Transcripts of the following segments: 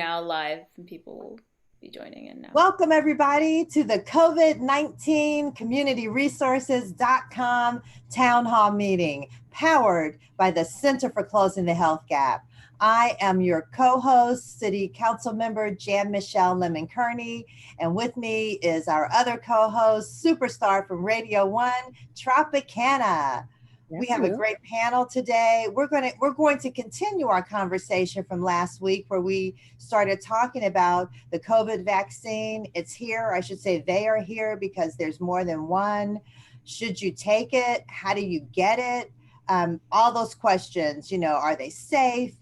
Now live and people will be joining in now. Welcome everybody to the COVID-19 communityresources.com town hall meeting powered by the Center for Closing the Health Gap. I am your co-host, City Councilmember Jan-Michele Kearney, and with me is our other co-host, superstar from Radio 1, Tropikana. We have a great panel today. We're going to continue our conversation from last week where we started talking about the COVID vaccine. It's here. I should say they are here because there's more than one. Should you take it? How do you get it? All those questions, are they safe?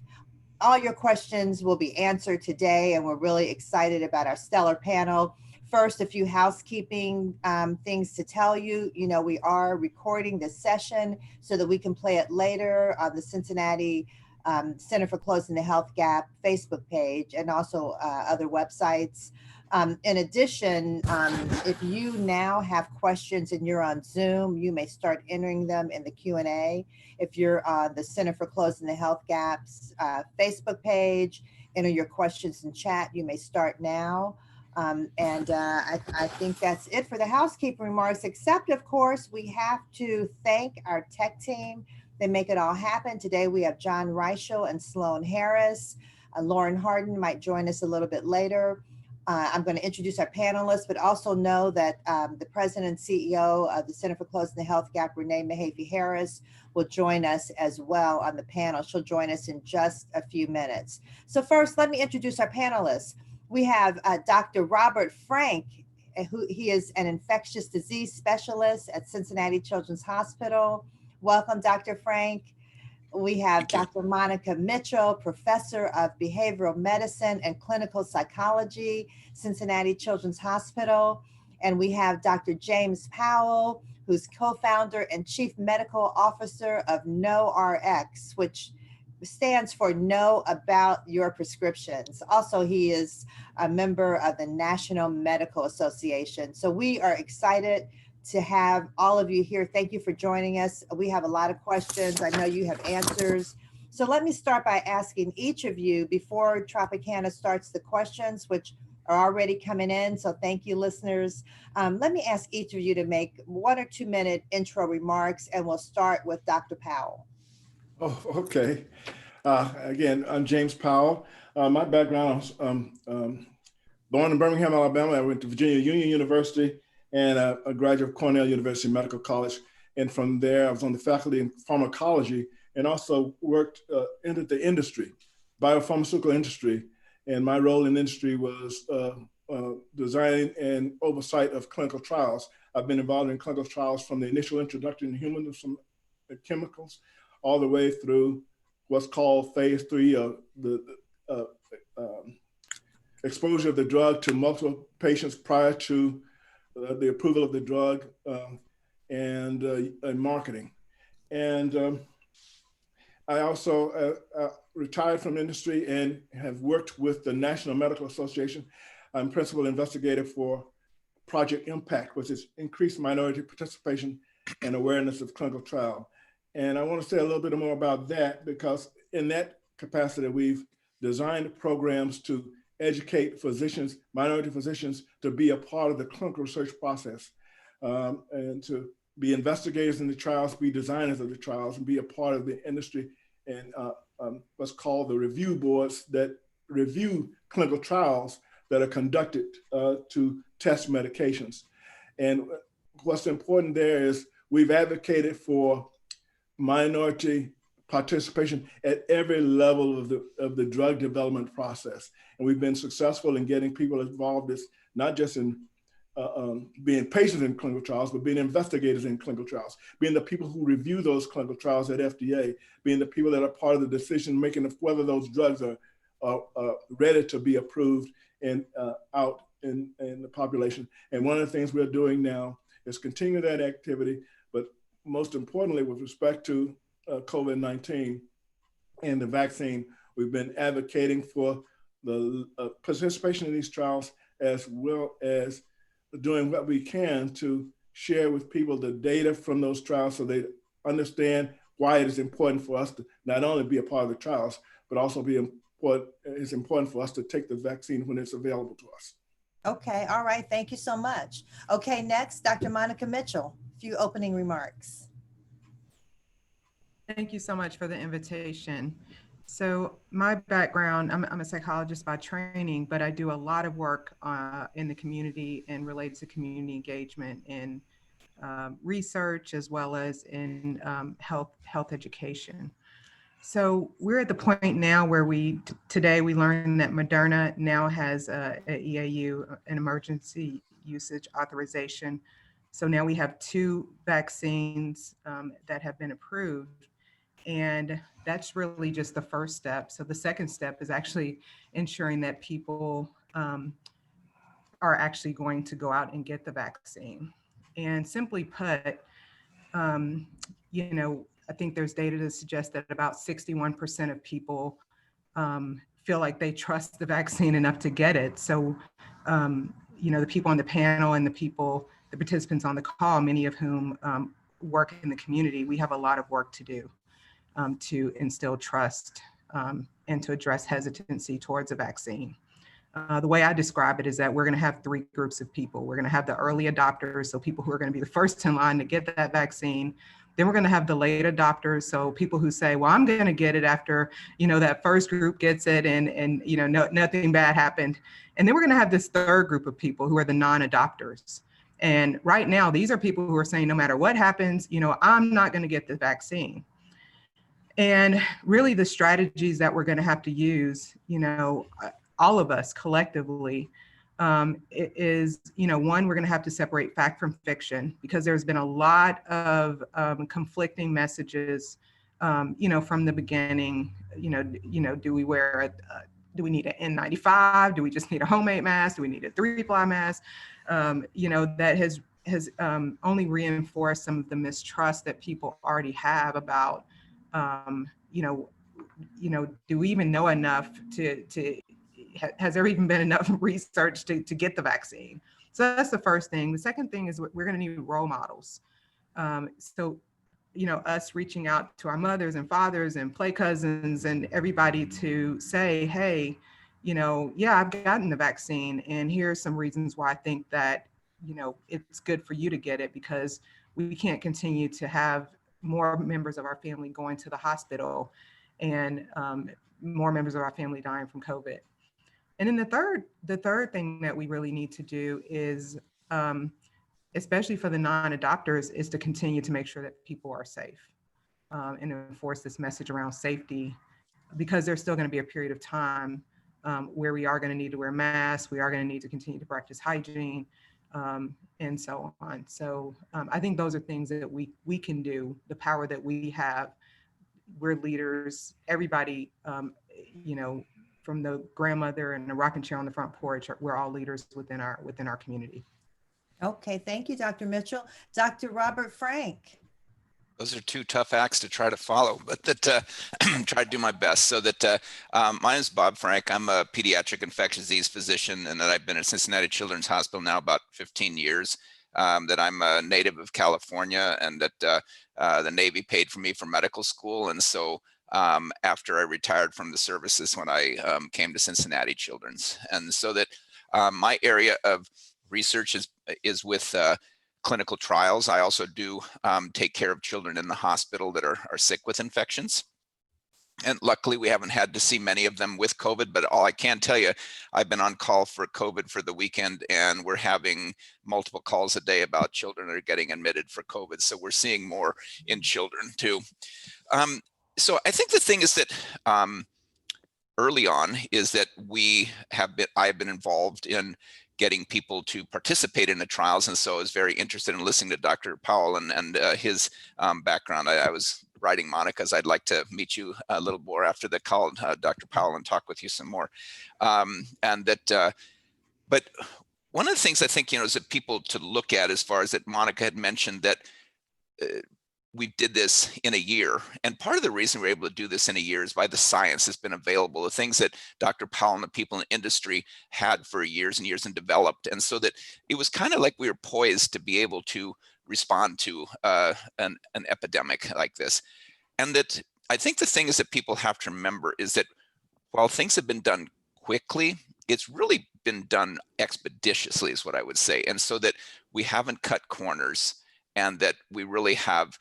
All your questions will be answered today, and we're really excited about our stellar panel. First, a few housekeeping things to tell you. We are recording this session so that we can play it later on the Cincinnati Center for Closing the Health Gap Facebook page and also other websites. In addition, if you now have questions and you're on Zoom, you may start entering them in the Q&A. If you're on the Center for Closing the Health Gap's Facebook page, enter your questions in chat. You may start now. I think that's it for the housekeeping remarks, except, of course, we have to thank our tech team. They make it all happen. Today, we have John Reichel and Sloan Harris. Lauren Harden might join us a little bit later. I'm going to introduce our panelists, but also know that the president and CEO of the Center for Closing the Health Gap, Renee Mahaffey Harris, will join us as well on the panel. She'll join us in just a few minutes. So first, let me introduce our panelists. We have Dr. Robert Frenck, he is an infectious disease specialist at Cincinnati Children's Hospital. Welcome, Dr. Frenck. We have Dr. Monica Mitchell, professor of behavioral medicine and clinical psychology, Cincinnati Children's Hospital. And we have Dr. James Powell, who's co-founder and chief medical officer of knowRx, which stands for Know About Your Prescriptions. Also, he is a member of the National Medical Association. So we are excited to have all of you here. Thank you for joining us. We have a lot of questions. I know you have answers. So let me start by asking each of you before Tropikana starts the questions, which are already coming in. So thank you, listeners. Let me ask each of you to make 1 or 2 minute intro remarks, and we'll start with Dr. Powell. Oh, okay. Again, I'm James Powell. My background, born in Birmingham, Alabama. I went to Virginia Union University and a graduate of Cornell University Medical College. And from there, I was on the faculty in pharmacology and also worked into the industry, biopharmaceutical industry. And my role in the industry was design and oversight of clinical trials. I've been involved in clinical trials from the initial introduction in humans of some chemicals all the way through what's called phase 3, the exposure of the drug to multiple patients prior to the approval of the drug and marketing. And I also retired from industry and have worked with the National Medical Association. I'm principal investigator for Project Impact, which is increased minority participation and awareness of clinical trial. And I want to say a little bit more about that because in that capacity, we've designed programs to educate physicians, minority physicians, to be a part of the clinical research process and to be investigators in the trials, be designers of the trials, and be a part of the industry and what's called the review boards that review clinical trials that are conducted to test medications. And what's important there is we've advocated for minority participation at every level of the drug development process. And we've been successful in getting people involved, not just in being patients in clinical trials, but being investigators in clinical trials, being the people who review those clinical trials at FDA, being the people that are part of the decision making of whether those drugs are ready to be approved and out in the population. And one of the things we're doing now is continue that activity, but most importantly, with respect to COVID-19 and the vaccine, we've been advocating for the participation in these trials, as well as doing what we can to share with people the data from those trials so they understand why it is important for us to not only be a part of the trials, but also be a what is important for us to take the vaccine when it's available to us. Okay, all right, thank you so much. Okay, next, Dr. Monica Mitchell, a few opening remarks. Thank you so much for the invitation. So my background, I'm a psychologist by training, but I do a lot of work in the community and related to community engagement in research as well as in health education. So we're at the point now where today we learned that Moderna now has a EAU, an emergency usage authorization. So now we have 2 vaccines that have been approved. And that's really just the first step. So the second step is actually ensuring that people are actually going to go out and get the vaccine. And simply put, I think there's data to suggest that about 61% of people feel like they trust the vaccine enough to get it. So, the people on the panel and the participants on the call, many of whom work in the community, we have a lot of work to do to instill trust and to address hesitancy towards a vaccine. The way I describe it is that we're going to have 3 groups of people. We're going to have the early adopters, so people who are going to be the first in line to get that vaccine. Then we're going to have the late adopters, so people who say, well, I'm going to get it after, that first group gets it and nothing bad happened. And then we're going to have this third group of people who are the non-adopters. And right now, these are people who are saying, no matter what happens, I'm not going to get the vaccine. And really the strategies that we're going to have to use, all of us collectively, is, one, we're going to have to separate fact from fiction, because there's been a lot of conflicting messages, from the beginning. Do we do we need an N95? Do we just need a homemade mask? Do we need a 3-ply mask? That has only reinforced some of the mistrust that people already have about, do we even know enough has there even been enough research to get the vaccine? So that's the first thing. The second thing is we're going to need role models. Us reaching out to our mothers and fathers and play cousins and everybody to say, hey, yeah, I've gotten the vaccine, and here's some reasons why I think that, it's good for you to get it, because we can't continue to have more members of our family going to the hospital and more members of our family dying from COVID. And then the third thing that we really need to do is, especially for the non-adopters, is to continue to make sure that people are safe and enforce this message around safety, because there's still going to be a period of time where we are going to need to wear masks, we are going to need to continue to practice hygiene, and so on. So I think those are things that we can do, the power that we have. We're leaders, everybody, from the grandmother and the rocking chair on the front porch, we're all leaders within our community. Okay, thank you, Dr. Mitchell. Dr. Robert Frenck. Those are 2 tough acts to try to follow, but try to do my best. So my name is Bob Frenck. I'm a pediatric infectious disease physician, and that I've been at Cincinnati Children's Hospital now about 15 years. That I'm a native of California, and that the Navy paid for me for medical school. And so after I retired from the services, when I came to Cincinnati Children's, and so that my area of research is with clinical trials. I also do take care of children in the hospital that are sick with infections. And luckily, we haven't had to see many of them with COVID, but all I can tell you, I've been on call for COVID for the weekend, and we're having multiple calls a day about children that are getting admitted for COVID. So we're seeing more in children too. So I think the thing is that early on is that I've been involved in getting people to participate in the trials. And so I was very interested in listening to Dr. Powell and his background. I was writing Monica's, I'd like to meet you a little more after the call, Dr. Powell, and talk with you some more. But one of the things I think, is that people to look at, as far as that Monica had mentioned, that we did this in a year. And part of the reason we're able to do this in a year is by the science that's been available, the things that Dr. Powell and the people in the industry had for years and years and developed. And so that it was kind of like we were poised to be able to respond to an epidemic like this. And that I think the thing is that people have to remember is that while things have been done quickly, it's really been done expeditiously is what I would say. And so that we haven't cut corners, and that we really have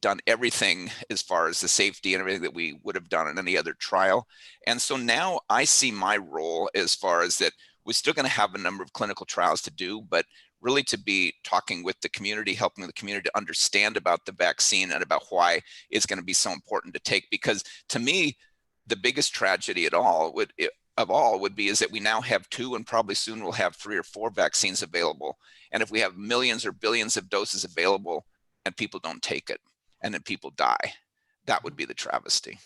done everything as far as the safety and everything that we would have done in any other trial. And so now I see my role as far as that we're still going to have a number of clinical trials to do, but really to be talking with the community, helping the community to understand about the vaccine and about why it's going to be so important to take. Because to me, the biggest tragedy of all would be is that we now have 2 and probably soon we'll have 3 or 4 vaccines available. And if we have millions or billions of doses available and people don't take it and then people die, that would be the travesty.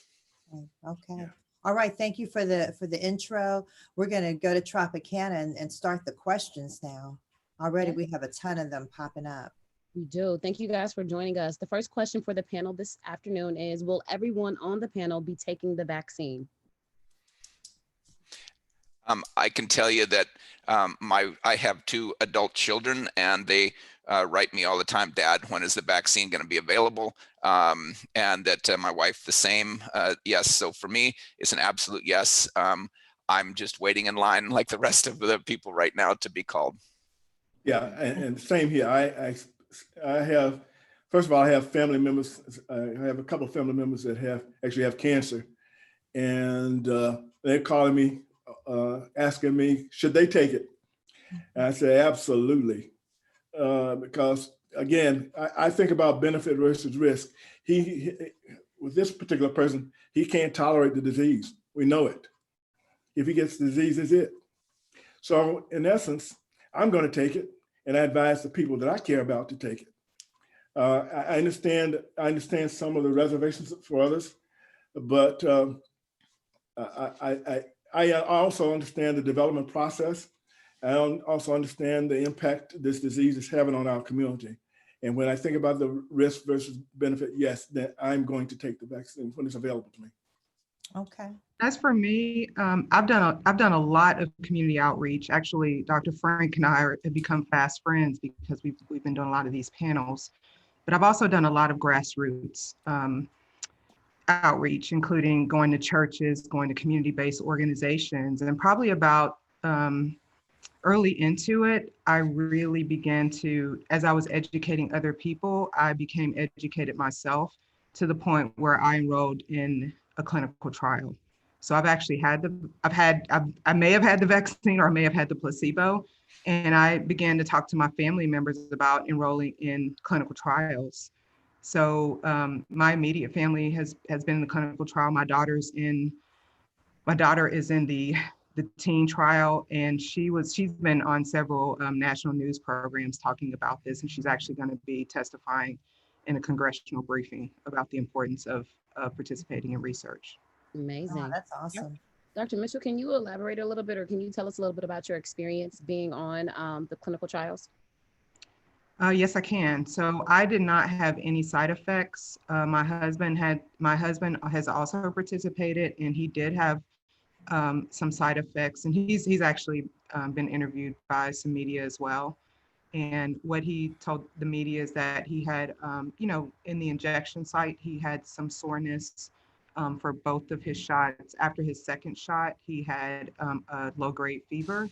Okay. Yeah. All right. Thank you for the intro. We're going to go to Tropikana and start the questions now. Already we have a ton of them popping up. We do. Thank you guys for joining us. The first question for the panel this afternoon is, will everyone on the panel be taking the vaccine? I can tell you that I have 2 adult children, and they write me all the time, Dad, when is the vaccine going to be available? And that my wife, the same. Yes. So for me, it's an absolute yes. I'm just waiting in line like the rest of the people right now to be called. Yeah, and same here. I have, first of all, I have family members. I have a couple of family members that actually have cancer, and they're calling me, asking me, should they take it? And I say, absolutely. Because again, I think about benefit versus risk. He with this particular person, he can't tolerate the disease. We know it. If he gets the disease, is it. So in essence, I'm going to take it, and I advise the people that I care about to take it. I understand some of the reservations for others, but I also understand the development process. I also understand the impact this disease is having on our community. And when I think about the risk versus benefit, yes, that I'm going to take the vaccine when it's available to me. Okay. As for me, I've done a lot of community outreach. Actually, Dr. Frenck and I have become fast friends because we've been doing a lot of these panels. But I've also done a lot of grassroots outreach, including going to churches, going to community-based organizations, and probably about early into it, I really began to, as I was educating other people, I became educated myself to the point where I enrolled in a clinical trial. So I've actually I may have had the vaccine or I may have had the placebo. And I began to talk to my family members about enrolling in clinical trials. So my immediate family has been in the clinical trial. My daughter is in the teen trial, and she's been on several national news programs talking about this, and she's actually going to be testifying in a congressional briefing about the importance of participating in research. Amazing. Oh, that's awesome. Dr. Mitchell, can you elaborate a little bit, or can you tell us a little bit about your experience being on the clinical trials? Yes, I can. So I did not have any side effects. My husband has also participated, and he did have some side effects, and he's actually been interviewed by some media as well. And what he told the media is that he had, in the injection site, he had some soreness for both of his shots. After his second shot, he had a low-grade fever,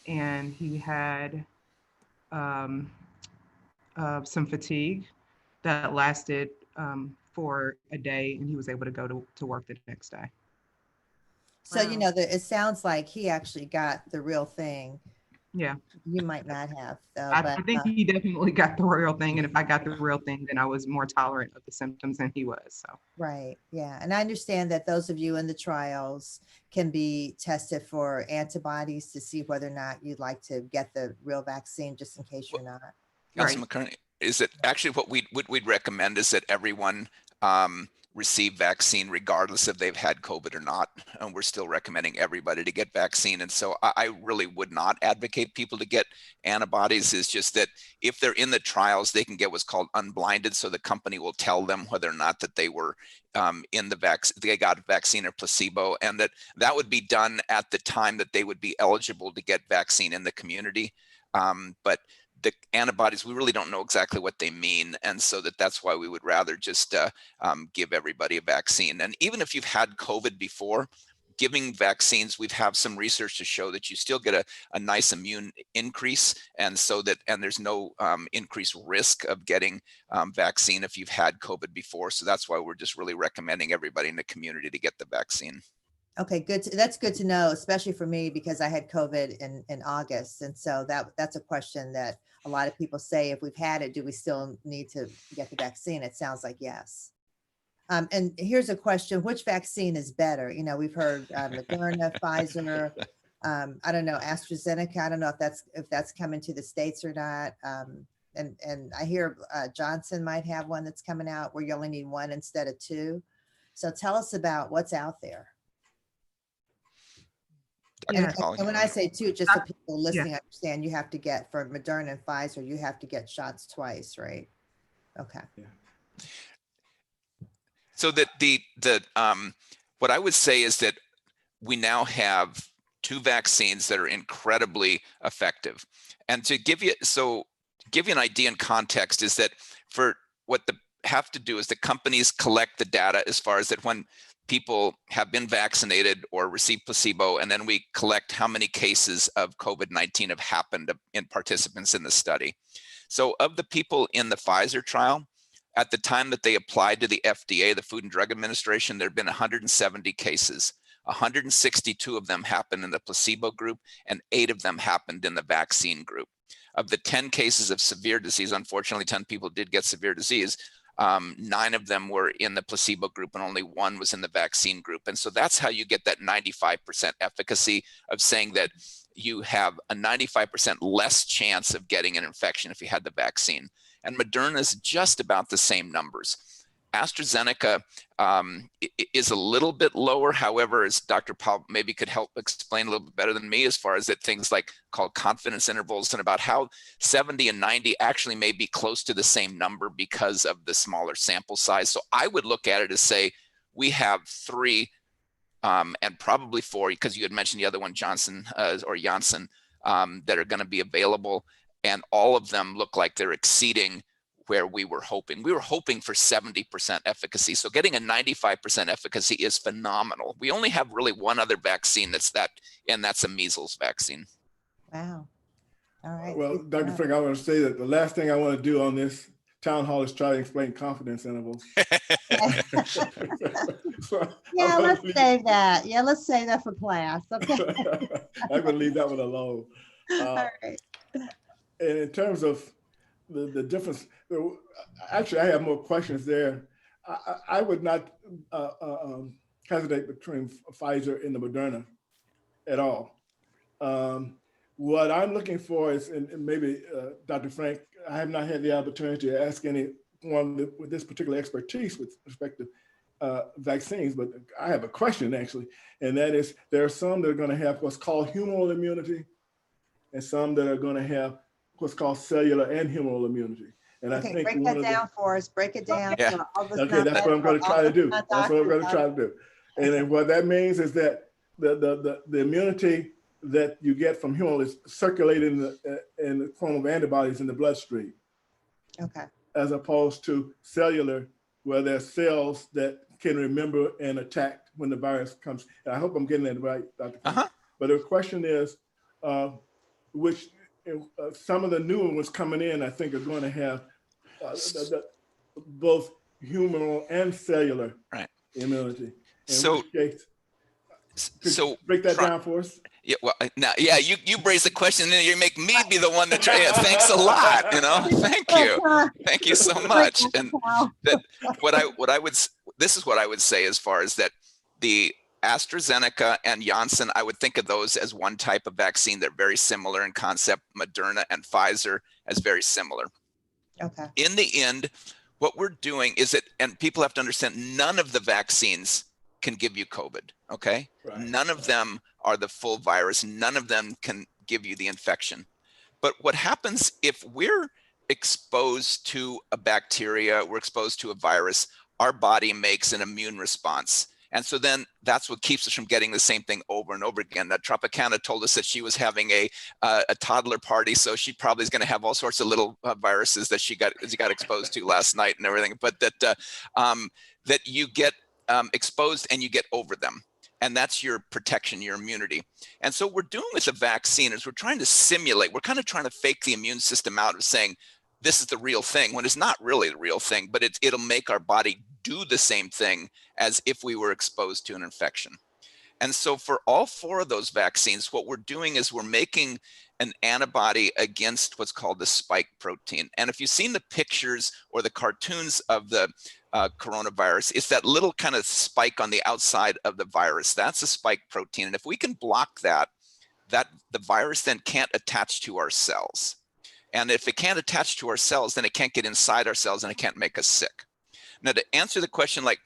and he had some fatigue that lasted for a day, and he was able to go to work the next day. So, it sounds like he actually got the real thing. Yeah. You might not have, though. I think he definitely got the real thing. And if I got the real thing, then I was more tolerant of the symptoms than he was. So. Right. Yeah. And I understand that those of you in the trials can be tested for antibodies to see whether or not you'd like to get the real vaccine, just in case you're not. Councilmember Kearney, is it actually what we'd recommend is that everyone receive vaccine regardless if they've had COVID or not. And we're still recommending everybody to get vaccine. And so I really would not advocate people to get antibodies. It's just that if they're in the trials, they can get what's called unblinded. So the company will tell them whether or not that they were in the vaccine, they got vaccine or placebo, and that would be done at the time that they would be eligible to get vaccine in the community. But the antibodies, we really don't know exactly what they mean. And so that's why we would rather just give everybody a vaccine. And even if you've had COVID before, giving vaccines, we've have some research to show that you still get a nice immune increase, and there's no increased risk of getting vaccine if you've had COVID before. So that's why we're just really recommending everybody in the community to get the vaccine. Okay, good. That's good to know, especially for me, because I had COVID in August. And so that's a question that a lot of people say, if we've had it, do we still need to get the vaccine? It sounds like yes. And here's a question: which vaccine is better? You know, we've heard Moderna, Pfizer, I don't know, AstraZeneca. I don't know if that's coming to the States or not. And I hear Johnson might have one that's coming out where you only need one instead of two. So tell us about what's out there. And when I say two, just so people listening understand, you have to get, for Moderna and Pfizer, you have to get shots twice, right? Okay. Yeah. So that what I would say is that we now have 2 vaccines that are incredibly effective. And to give you an idea and context is that for what have to do is the companies collect the data as far as that when people have been vaccinated or received placebo, and then we collect how many cases of COVID-19 have happened in participants in the study. So of the people in the Pfizer trial, at the time that they applied to the FDA, the Food and Drug Administration, there have been 170 cases. 162 of them happened in the placebo group, and 8 of them happened in the vaccine group. Of the 10 cases of severe disease, unfortunately 10 people did get severe disease, 9 of them were in the placebo group and only 1 was in the vaccine group. And so that's how you get that 95% efficacy of saying that you have a 95% less chance of getting an infection if you had the vaccine. And Moderna is just about the same numbers. AstraZeneca is a little bit lower. However, as Dr. Powell maybe could help explain a little bit better than me, as far as that things like called confidence intervals and about how 70 and 90 actually may be close to the same number because of the smaller sample size. So I would look at it as say, we have 3 and probably 4, because you had mentioned the other one, Janssen, that are going to be available. And all of them look like they're exceeding where we were hoping. We were hoping for 70% efficacy. So getting a 95% efficacy is phenomenal. We only have really one other vaccine and that's a measles vaccine. Wow. All right. Well, Dr. Frenck, I want to say that the last thing I want to do on this town hall is try to explain confidence intervals. Yeah, let's save that. Yeah, let's save that for class. Okay. I'm going to leave that one alone. All right. And in terms of the difference, actually, I have more questions there. I would not hesitate between Pfizer and the Moderna at all. What I'm looking for is, and maybe Dr. Frenck, I have not had the opportunity to ask anyone with this particular expertise with respect to vaccines, but I have a question actually, and that is, there are some that are going to have what's called humoral immunity, and some that are going to have what's called cellular and humoral immunity. And okay, I think break that down for us. Break it down. Yeah. So okay, that's what I'm going to try to do. That's what I'm going to try to do. And then what that means is that the immunity that you get from humoral is circulating in the form of antibodies in the bloodstream. Okay. As opposed to cellular, where there are cells that can remember and attack when the virus comes. And I hope I'm getting that right, Dr. Frenck. But the question is, which some of the new ones coming in, I think, are going to have both humoral and cellular immunity. So break that down for us. Yeah, well, now, yeah, you raise the question, and then you make me be the one to try. Yeah, thanks a lot. Thank you so much. And that this is what I would say as far as that the AstraZeneca and Janssen, I would think of those as one type of vaccine. They're very similar in concept. Moderna and Pfizer as very similar. Okay. In the end, what we're doing is and people have to understand, none of the vaccines can give you COVID, okay? Right. None of them are the full virus. None of them can give you the infection. But what happens if we're exposed to a bacteria, we're exposed to a virus, our body makes an immune response. And so then that's what keeps us from getting the same thing over and over again. That Tropikana told us that she was having a toddler party, so she probably is going to have all sorts of little viruses that she got exposed to last night and everything. But that you get exposed and you get over them. and that's your protection, your immunity. And so what we're doing with the vaccine is we're trying to simulate, we're kind of trying to fake the immune system out of saying, this is the real thing, when it's not really the real thing, but it'll make our body do the same thing as if we were exposed to an infection. And so for all 4 of those vaccines, what we're doing is we're making an antibody against what's called the spike protein. And if you've seen the pictures or the cartoons of the coronavirus, it's that little kind of spike on the outside of the virus. That's a spike protein. And if we can block that, the virus then can't attach to our cells. And if it can't attach to our cells, then it can't get inside our cells and it can't make us sick. Now, to answer the question like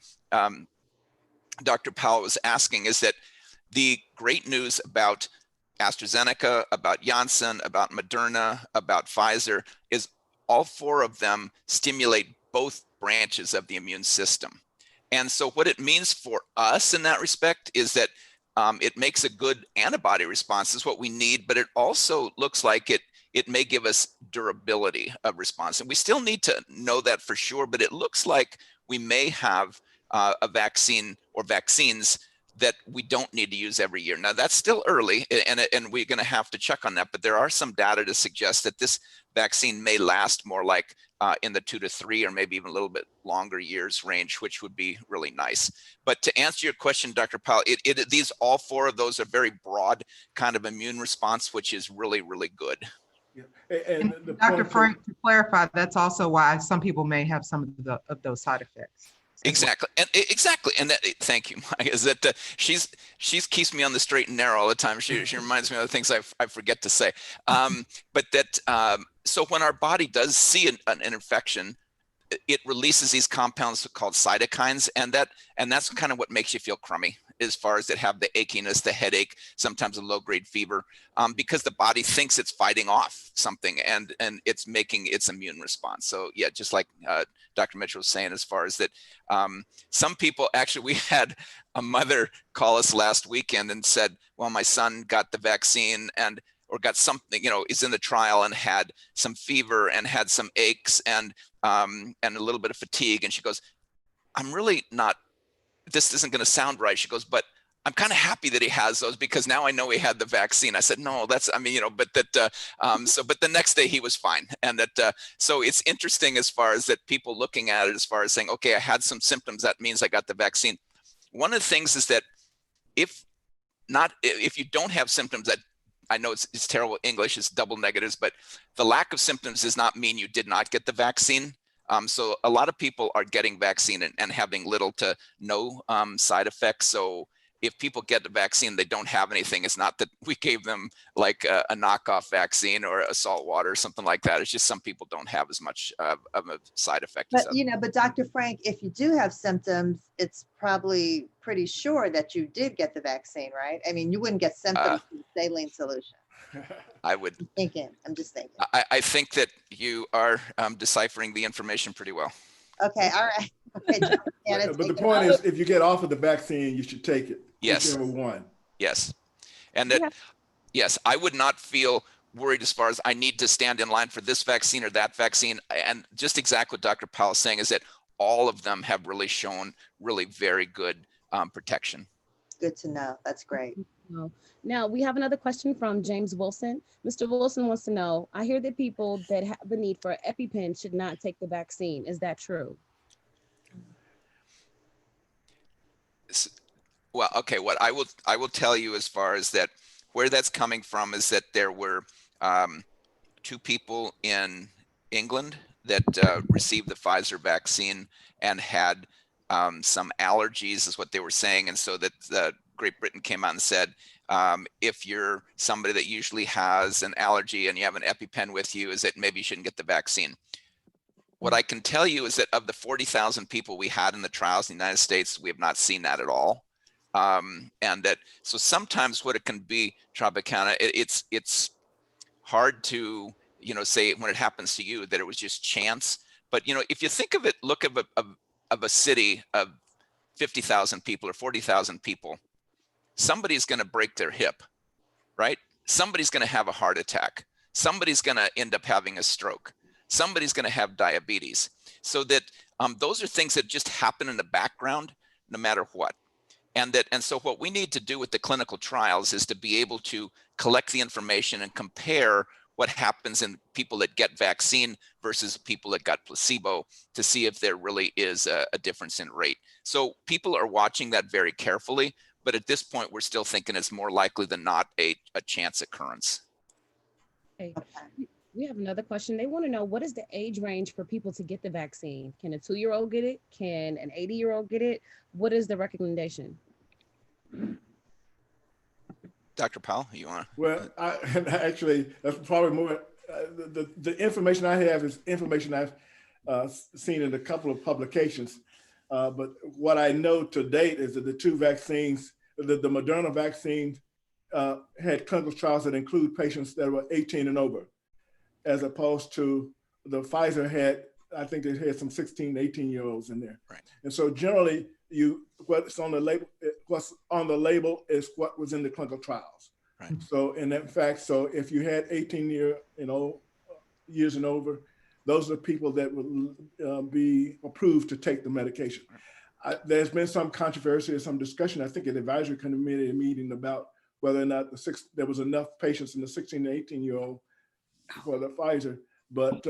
Dr. Powell was asking, is that the great news about AstraZeneca, about Janssen, about Moderna, about Pfizer is all 4 of them stimulate both branches of the immune system. And so what it means for us in that respect is that it makes a good antibody response is what we need, but it also looks like it may give us durability of response. And we still need to know that for sure, but it looks like we may have a vaccine or vaccines that we don't need to use every year. Now that's still early and we're gonna have to check on that, but there are some data to suggest that this vaccine may last more like in the 2 to 3 or maybe even a little bit longer years range, which would be really nice. But to answer your question, Dr. Powell, these all 4 of those are very broad kind of immune response, which is really, really good. Yeah. And Dr. Frenck, to clarify, that's also why some people may have some of those side effects. Exactly, and that, thank you, Mike, is that she's keeps me on the straight and narrow all the time. She reminds me of the things I forget to say. But that so when our body does see an infection, it releases these compounds called cytokines, and that's kind of what makes you feel crummy, as far as it have the achiness, the headache, sometimes a low-grade fever, because the body thinks it's fighting off something and it's making its immune response. So yeah, just like Dr. Mitchell was saying, as far as that, some people, actually, we had a mother call us last weekend and said, well, my son got the vaccine or got something, is in the trial and had some fever and had some aches and a little bit of fatigue. And she goes, I'm really not, this isn't going to sound right. She goes, but I'm kind of happy that he has those because now I know he had the vaccine. I said, no, but the next day he was fine. And that, so it's interesting as far as that people looking at it, as far as saying, okay, I had some symptoms, that means I got the vaccine. One of the things is that if you don't have symptoms, that I know it's terrible English, it's double negatives, but the lack of symptoms does not mean you did not get the vaccine. So a lot of people are getting vaccine and having little to no side effects. So if people get the vaccine, they don't have anything. It's not that we gave them like a knockoff vaccine or a salt water or something like that. It's just some people don't have as much of a side effect. But but Dr. Frenck, if you do have symptoms, it's probably pretty sure that you did get the vaccine, right? I mean, you wouldn't get symptoms from the saline solution. I would. I'm just thinking. I think that you are deciphering the information pretty well. Okay, all right. Okay, John, but the point is, if you get offered the vaccine, you should take it. Yes. Whichever one. Yes. And that, yes, I would not feel worried as far as I need to stand in line for this vaccine or that vaccine. And just exactly what Dr. Powell is saying is that all of them have really shown really very good protection. Good to know. That's great. Now we have another question from James Wilson. Mr. Wilson wants to know, I hear that people that have the need for EpiPen should not take the vaccine. Is that true? Well, okay, what I will tell you as far as that, where that's coming from is that there were 2 people in England that received the Pfizer vaccine and had some allergies is what they were saying. And so that Great Britain came out and said, if you're somebody that usually has an allergy and you have an EpiPen with you, is that maybe you shouldn't get the vaccine. What I can tell you is that of the 40,000 people we had in the trials in the United States, we have not seen that at all. And that, so sometimes what it can be, Tropikana, it's hard to, say when it happens to you that it was just chance. But, if you think of it, look of a city of 50,000 people or 40,000 people, somebody's going to break their hip, right? Somebody's going to have a heart attack. Somebody's going to end up having a stroke. Somebody's going to have diabetes. So that those are things that just happen in the background, no matter what. And so what we need to do with the clinical trials is to be able to collect the information and compare what happens in people that get vaccine versus people that got placebo to see if there really is a difference in rate. So people are watching that very carefully, but at this point, we're still thinking it's more likely than not a chance occurrence. Okay. We have another question. They want to know, what is the age range for people to get the vaccine? Can a 2-year-old get it? Can an 80-year-old get it? What is the recommendation? Dr. Powell, you want to? Well, actually, that's probably more, the information I have is information I've seen in a couple of publications. But what I know to date is that the two vaccines, the Moderna vaccine had clinical trials that include patients that were 18 and over, as opposed to the Pfizer had, I think they had some 16, 18-year-olds in there. Right. And so generally, what's on the label is what was in the clinical trials. Right. So in fact, so if you had 18 years and over, those are the people that would be approved to take the medication. There's been some controversy or some discussion, I think, at the advisory committee meeting about whether or not there was enough patients in the 16 to 18-year-old for the Pfizer, but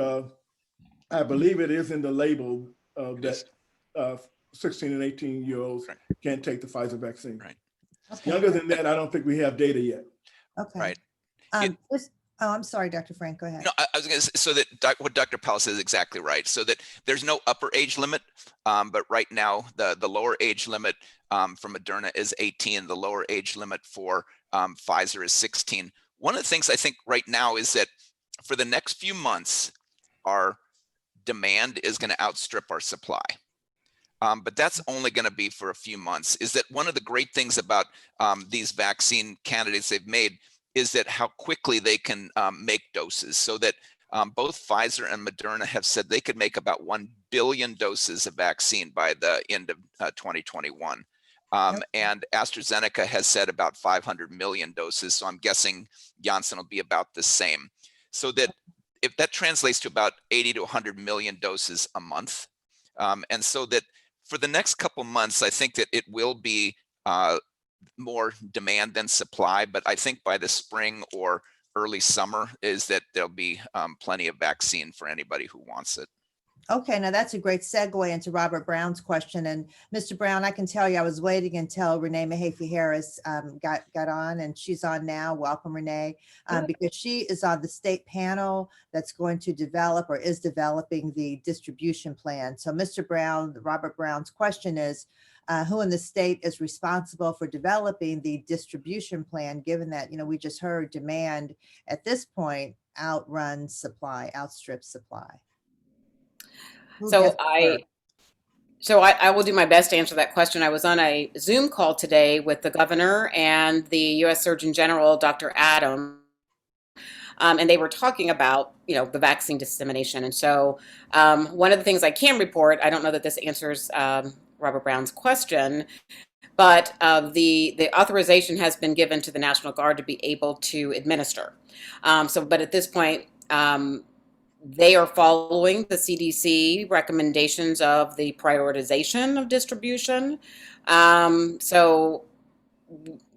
I believe it is in the label that 16 and 18-year-olds can't take the Pfizer vaccine. Right. Okay. Younger than that, I don't think we have data yet. Okay. Right. I'm sorry, Dr. Frenck, go ahead. No, I was going to say, so that what Dr. Powell says is exactly right. So that there's no upper age limit, but right now the lower age limit for Moderna is 18. The lower age limit for Pfizer is 16. One of the things I think right now is that for the next few months, our demand is going to outstrip our supply. But that's only going to be for a few months. Is that one of the great things about these vaccine candidates they've made is that how quickly they can make doses, so that both Pfizer and Moderna have said they could make about 1 billion doses of vaccine by the end of 2021. And AstraZeneca has said about 500 million doses. So I'm guessing Janssen will be about the same. So that if that translates to about 80 to 100 million doses a month. And so that for the next couple months, I think that it will be more demand than supply, but I think by the spring or early summer is that there'll be plenty of vaccine for anybody who wants it. Okay, now that's a great segue into Robert Brown's question. And Mr. Brown, I can tell you, I was waiting until Renee Mahaffey Harris got on, and she's on now. Welcome, Renee, because she is on the state panel that's going to develop or is developing the distribution plan. So Mr. Brown, Robert Brown's question is, who in the state is responsible for developing the distribution plan, given that, we just heard demand at this point outruns supply, outstrips supply? So I will do my best to answer that question. I was on a Zoom call today with the governor and the U.S. Surgeon General, Dr. Adams, and they were talking about, the vaccine dissemination. And so one of the things I can report, I don't know that this answers Robert Brown's question, but the authorization has been given to the National Guard to be able to administer. But at this point, they are following the CDC recommendations of the prioritization of distribution. So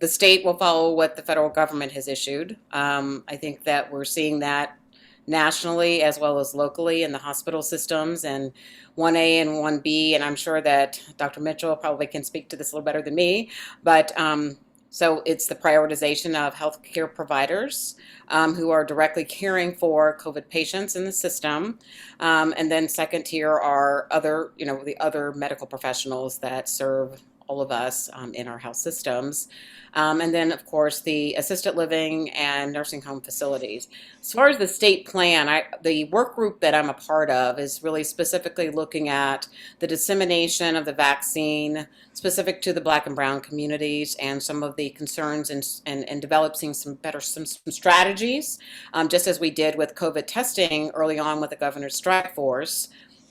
the state will follow what the federal government has issued. I think that we're seeing that nationally as well as locally in the hospital systems and 1A and 1B. And I'm sure that Dr. Mitchell probably can speak to this a little better than me, but so it's the prioritization of healthcare providers who are directly caring for COVID patients in the system. And then second tier are other, the other medical professionals that serve all of us in our health systems. And then, of course, the assisted living and nursing home facilities. As far as the state plan, the work group that I'm a part of is really specifically looking at the dissemination of the vaccine specific to the Black and Brown communities and some of the concerns and developing some strategies, just as we did with COVID testing early on with the governor's strike force,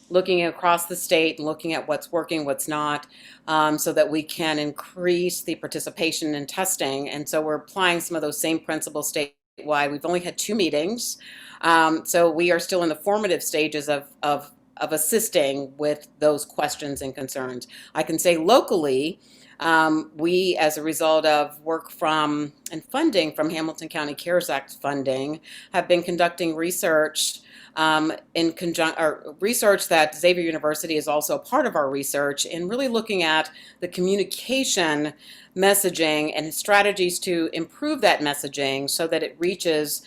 looking across the state and looking at what's working, what's not, so that we can increase the participation in testing. And so we're applying some of those same principles statewide. We've only had 2 meetings. So we are still in the formative stages of assisting with those questions and concerns. I can say locally, We, as a result of work from and funding from Hamilton County CARES Act funding, have been conducting research in research that Xavier University is also a part of our research, in really looking at the communication, messaging, and strategies to improve that messaging so that it reaches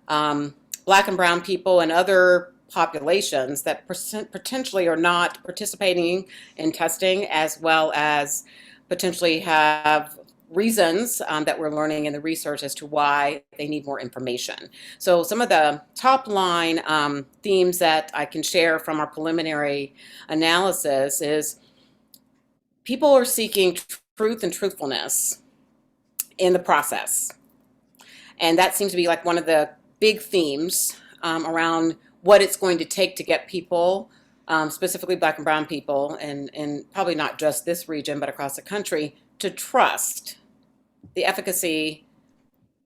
Black and brown people and other populations that potentially are not participating in testing, as well as potentially have reasons that we're learning in the research as to why they need more information. So some of the top line themes that I can share from our preliminary analysis is people are seeking truth and truthfulness in the process. And that seems to be like one of the big themes around what it's going to take to get people, specifically Black and brown people, and probably not just this region, but across the country, to trust the efficacy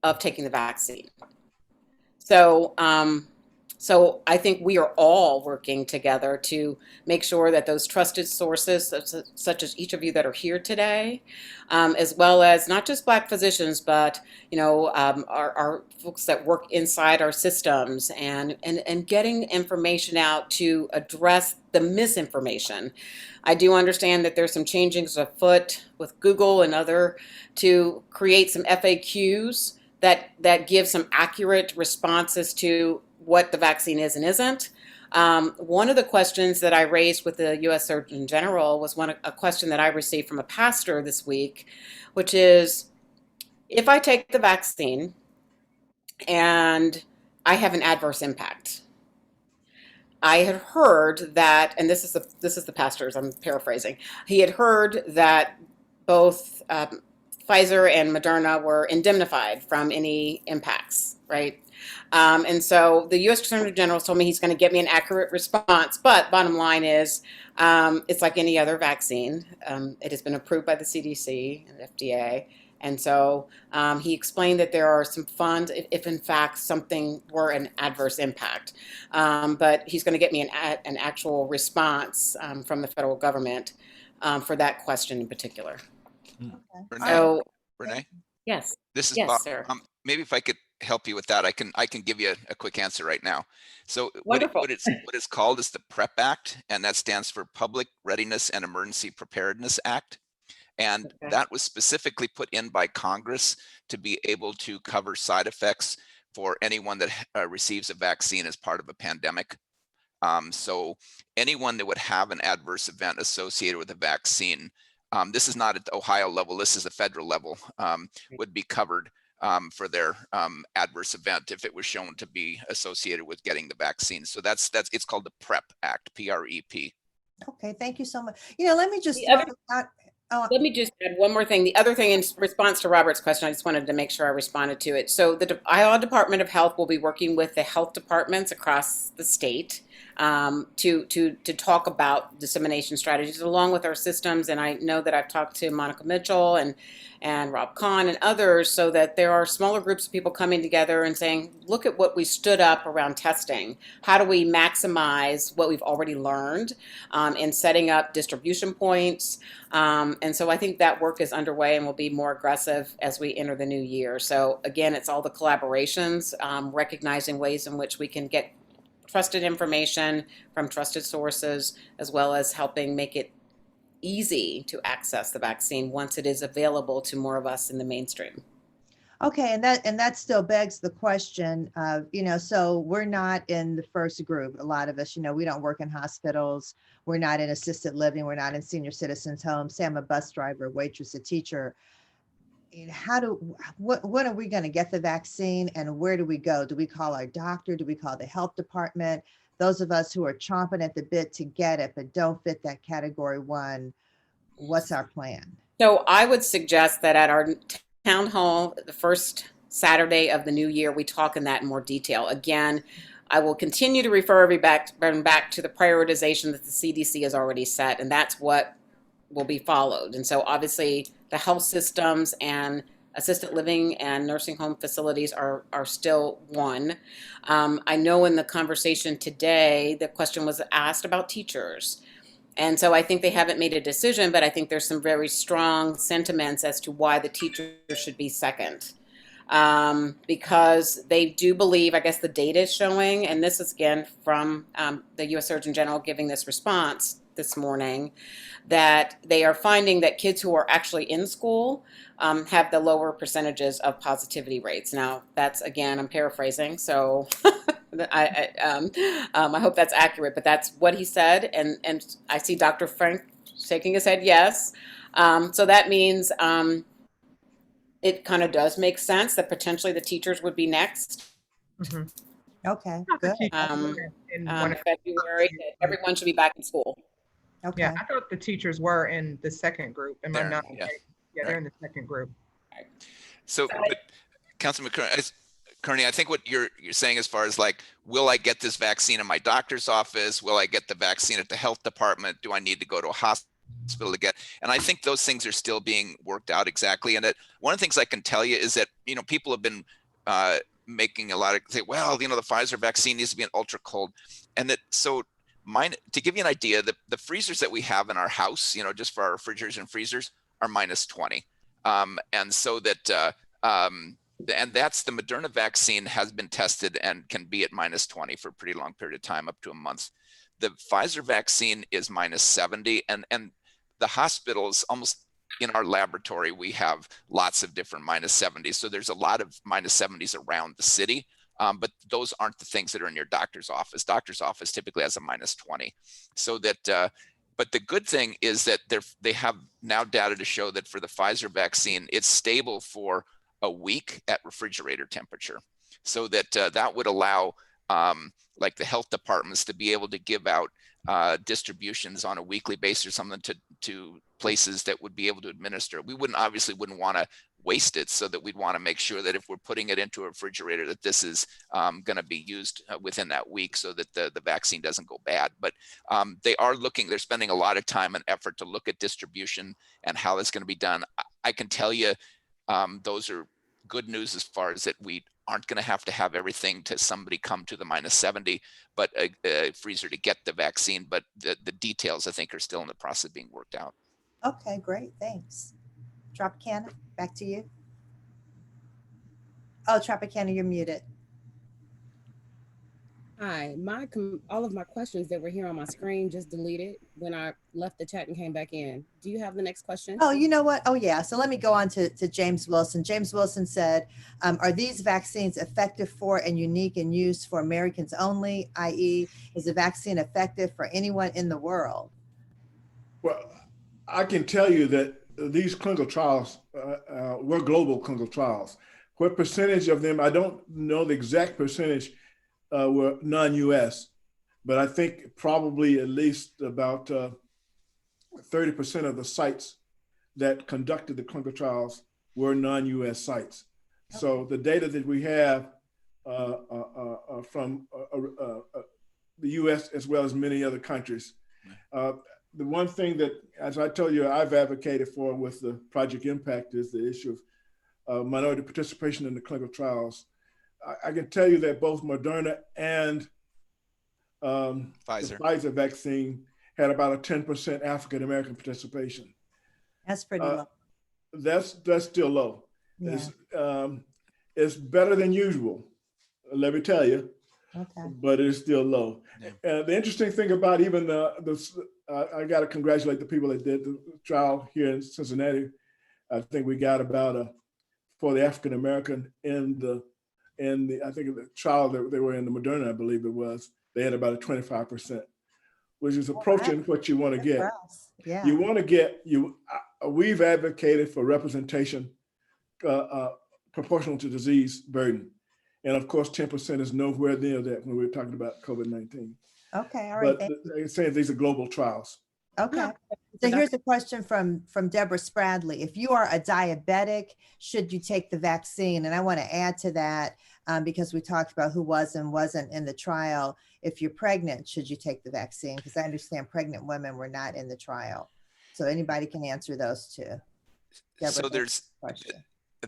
of taking the vaccine. So, so I think we are all working together to make sure that those trusted sources, such as each of you that are here today, as well as not just Black physicians, but our folks that work inside our systems, and getting information out to address the misinformation. I do understand that there's some changings afoot with Google and other to create some FAQs that give some accurate responses to what the vaccine is and isn't. One of the questions that I raised with the U.S. Surgeon General was a question that I received from a pastor this week, which is, if I take the vaccine and I have an adverse impact, I had heard that, and this is the pastor's, I'm paraphrasing. He had heard that both Pfizer and Moderna were indemnified from any impacts, right? And so the U.S. Surgeon General told me he's going to get me an accurate response. But bottom line is, it's like any other vaccine. It has been approved by the CDC and FDA. And so he explained that there are some funds if in fact something were an adverse impact. But he's going to get me an actual response from the federal government for that question in particular. Renee, So, Renee, yes. this is Yes, Bob. sir. Maybe if I could help you with that, I can give you a quick answer right now. So Wonderful. what it's called is the PrEP Act, and that stands for Public Readiness and Emergency Preparedness Act. And Okay. that was specifically put in by Congress to be able to cover side effects for anyone that receives a vaccine as part of a pandemic. So anyone that would have an adverse event associated with a vaccine, this is not at the Ohio level, this is the federal level, would be covered for their adverse event if it was shown to be associated with getting the vaccine. So that's it's called the PrEP Act, PREP. Okay, thank you so much. Let me just Let me just add one more thing. The other thing, in response to Robert's question, I just wanted to make sure I responded to it. So the Iowa Department of Health will be working with the health departments across the state to talk about dissemination strategies along with our systems. And I know that I've talked to Monica Mitchell and Rob Kahn and others, so that there are smaller groups of people coming together and saying, look at what we stood up around testing. How do we maximize what we've already learned in setting up distribution points? And so I think that work is underway and will be more aggressive as we enter the new year. So again, it's all the collaborations, recognizing ways in which we can get trusted information from trusted sources, as well as helping make it easy to access the vaccine once it is available to more of us in the mainstream. Okay, and that still begs the question of, so we're not in the first group. A lot of us, we don't work in hospitals. We're not in assisted living. We're not in senior citizens' homes. Say I'm a bus driver, a waitress, a teacher. When are we going to get the vaccine, and where do we go? Do we call our doctor? Do we call the health department? Those of us who are chomping at the bit to get it but don't fit that category 1, what's our plan? So I would suggest that at our town hall, the first Saturday of the new year, we talk in that in more detail. Again, I will continue to refer everyone back to the prioritization that the CDC has already set, and that's what will be followed. And so obviously the health systems and assisted living and nursing home facilities are still one. I know in the conversation today, the question was asked about teachers. And so I think they haven't made a decision, but I think there's some very strong sentiments as to why the teacher should be second. Because they do believe, I guess the data is showing, and this is again from the U.S. Surgeon General giving this response this morning, that they are finding that kids who are actually in school have the lower percentages of positivity rates. Now, that's again, I'm paraphrasing, so I hope that's accurate, but that's what he said, and I see Dr. Frenck shaking his head yes. So that means it kind of does make sense that potentially the teachers would be next. Mhm. Okay, I thought the good. teachers were in one of the- February, that everyone should be back in school. Okay. Yeah, I thought the teachers were in the second group. Am I They're- not? yeah. Yeah, they're in the second group. So, but Councilman Kearney, I think what you're saying as far as like, will I get this vaccine in my doctor's office? Will I get the vaccine at the health department? Do I need to go to a hospital to get? And I think those things are still being worked out exactly. And one of the things I can tell you is that, you know, people have been making a lot of say, well, you know, the Pfizer vaccine needs to be an ultra cold. And that, so mine, to give you an idea, the freezers that we have in our house, you know, just for our refrigerators and freezers are minus 20. And so that, and that's the Moderna vaccine has been tested and can be at minus 20 for a pretty long period of time, up to a month. The Pfizer vaccine is minus 70, and the hospitals, almost in our laboratory, we have lots of different minus 70s. So there's a lot of minus 70s around the city, but those aren't the things that are in your doctor's office. Doctor's office typically has a minus 20. So that, but the good thing is that they have now data to show that for the Pfizer vaccine, it's stable for a week at refrigerator temperature, so that that would allow like the health departments to be able to give out distributions on a weekly basis or something to places that would be able to administer. We obviously wouldn't want to waste it, so that we'd want to make sure that if we're putting it into a refrigerator, that this is going to be used within that week, so that the vaccine doesn't go bad. But they're spending a lot of time and effort to look at distribution and how that's going to be done. I can tell you those are good news as far as that we aren't going to have everything to somebody come to the minus 70, but a freezer to get the vaccine. But the details, I think, are still in the process of being worked out. Okay, great. Thanks. Tropikana, back to you. Oh, Tropikana, you're muted. Hi, all of my questions that were here on my screen just deleted when I left the chat and came back in. Do you have the next question? Oh, you know what? Oh, yeah. So let me go on to James Wilson. James Wilson said, are these vaccines effective for and unique and used for Americans only, i.e., is the vaccine effective for anyone in the world? Well, I can tell you that these clinical trials were global clinical trials. What percentage of them, I don't know the exact percentage, were non-US, but I think probably at least about 30% of the sites that conducted the clinical trials were non-US sites. Okay. So the data that we have from the US as well as many other countries. The one thing that, as I told you, I've advocated for with the Project Impact is the issue of minority participation in the clinical trials. I can tell you that both Moderna and the Pfizer vaccine had about a 10% African-American participation. That's pretty low. That's still low. Yeah. It's better than usual, let me tell you. Okay. But it's still low. Yeah. The interesting thing about even I got to congratulate the people that did the trial here in Cincinnati. I think we got about for the African American I think the trial that they were in, the Moderna, I believe it was, they had about a 25%, which is approaching what you want to get. Yeah. You want to get, we've advocated for representation proportional to disease burden. And of course, 10% is nowhere near that when we're talking about COVID-19. Okay, all right. But they're saying these are global trials. Okay. So here's a question from Deborah Spradley. If you are a diabetic, should you take the vaccine? And I want to add to that because we talked about who was and wasn't in the trial. If you're pregnant, should you take the vaccine? Because I understand pregnant women were not in the trial. So anybody can answer those two. Deborah, so there's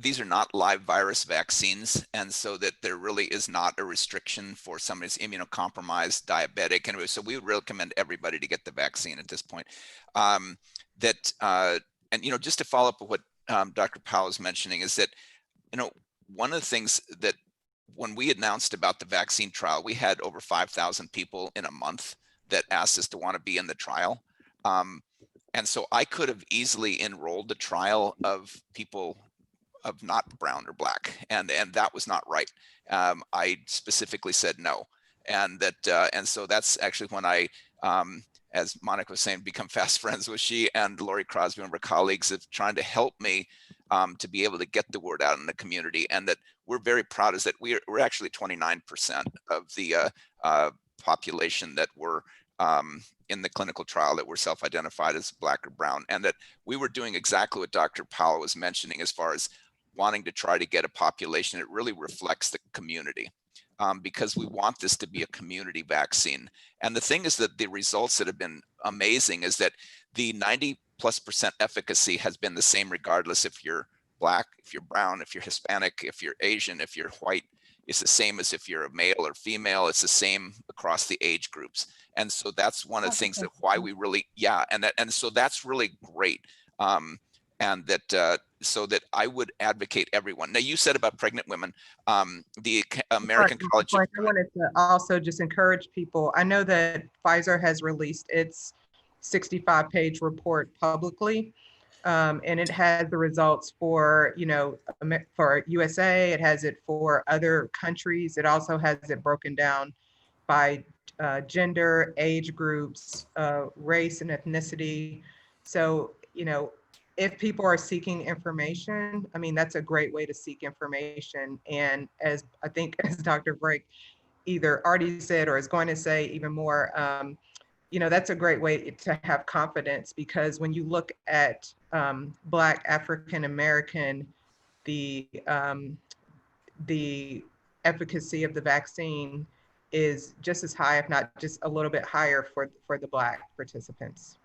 these are not live virus vaccines, and so that there really is not a restriction for somebody who's immunocompromised, diabetic, and so we would recommend everybody to get the vaccine at this point. And just to follow up with what Dr. Powell is mentioning is that, one of the things that when we announced about the vaccine trial, we had over 5,000 people in a month that asked us to want to be in the trial. And so I could have easily enrolled the trial of people of not brown or black, and that was not right. I specifically said no, and so that's actually when I, as Monica was saying, become fast friends with she and Lori Crosby, one of our colleagues, of trying to help me to be able to get the word out in the community, and that we're very proud is that we're actually 29% of the population that were in the clinical trial that were self-identified as black or brown, and that we were doing exactly what Dr. Powell was mentioning as far as wanting to try to get a population that really reflects the community, because we want this to be a community vaccine. And the thing is that the results that have been amazing is that the 90+% efficacy has been the same regardless if you're black, if you're brown, if you're Hispanic, if you're Asian, if you're white. It's the same as if you're a male or female. It's the same across the age groups. And so that's one of the things that why we really, and so that's really great. And that so that I would advocate everyone. Now, you said about pregnant women, the American College. I wanted to also just encourage people. I know that Pfizer has released its 65-page report publicly, and it has the results for, for USA. It has it for other countries. It also has it broken down by gender, age groups, race, and ethnicity. So, if people are seeking information, I mean, that's a great way to seek information. And as I think, as Dr. Frenck either already said or is going to say even more, that's a great way to have confidence, because when you look at Black, African American, the efficacy of the vaccine is just as high, if not just a little bit higher for the Black participants.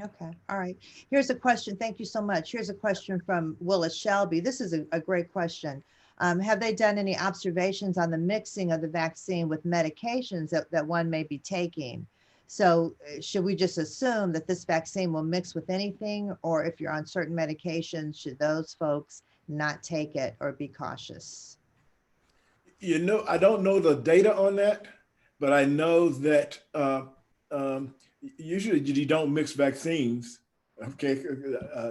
Okay, all right. Here's a question. Thank you so much. Here's a question from Willis Shelby. This is a great question. Have they done any observations on the mixing of the vaccine with medications that one may be taking? So should we just assume that this vaccine will mix with anything, or if you're on certain medications, should those folks not take it or be cautious? I don't know the data on that, but I know that usually you don't mix vaccines. Okay,